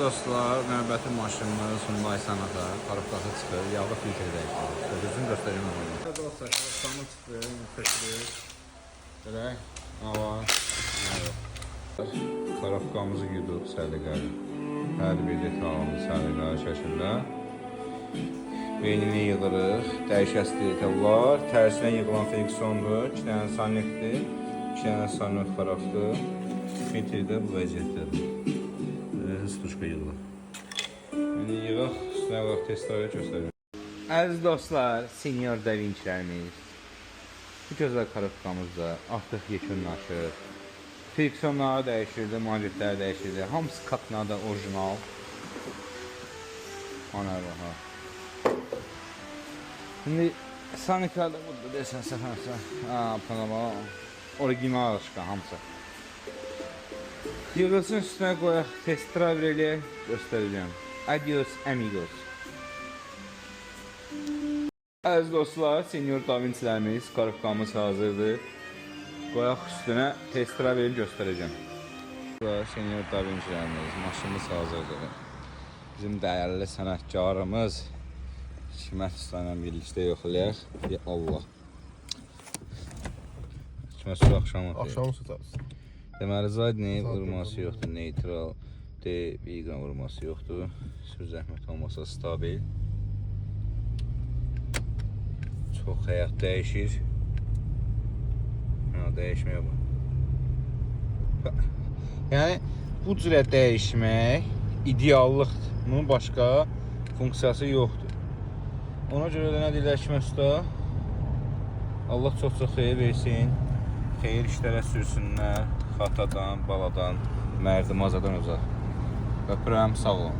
Dostlar, növbəti maşınımız Hyundai Sonata parıqlatı çıxır, yağlı filtr dəyişir. Sözünü göstəreyim onu. Dostlar, parıqlatı çıxır, müntəşir. Belə, hava. Parıqlamızı yuduq səliqəli. Hər bir detalını səliqəli şəkildə. Beynini yığırıq, dəyişəsi detallar. Tərsinə yığılan friksiyondur, 2 dənə sanitdir, 2 dənə sanit paraqdır. Filtr də bu vəziyyətdədir. Stuşka yığılır. Yəni yığaq, üstünə qalaq testləri göstərir. Əziz dostlar, senior Da Vinci'lərimiz bu gözəl karobkamızda artıq yekunlaşır. Friksiyonları dəyişirdi, manjetləri dəyişirdi. Hamısı kapnada orijinal. Ana baxa. Şimdi saniklarda burada desən səfərsə. Panama orijinal çıxan hamısı. Yığılsın üstüne koyaq, test drive ilə göstərəcəm. Adios amigos. Əziz dostlar, senior Da Vinci'lərimiz, karobkamız hazırdır. Qoyaq üstünə test drive ilə göstərəcəm. Senior Da Vinci'lərimiz, maşınımız hazırdır. Bizim dəyərli sənətkarımız Hikmət Usta ilə birlikdə yoxlayaq. Allah. Hikmət Usta axşam atıyor. Axşam tutarız. Deməli, zadni vurması yoxdur, neytral, vegan vurması yoxdur. Söz zəhmət olmasa stabil. Çox həyat dəyişir. Dəyişməyə bax. Yəni, bu cürə dəyişmək ideallıqdır. Bunun başqa funksiyası yoxdur. Ona görə də nə deyirlər Hikmət Usta? Allah çox-çox xeyir versin. Xeyir işlərə sürsünlər. Xatadan, baladan, mərdimazadan uzaq. Öpürəm, sağ olun.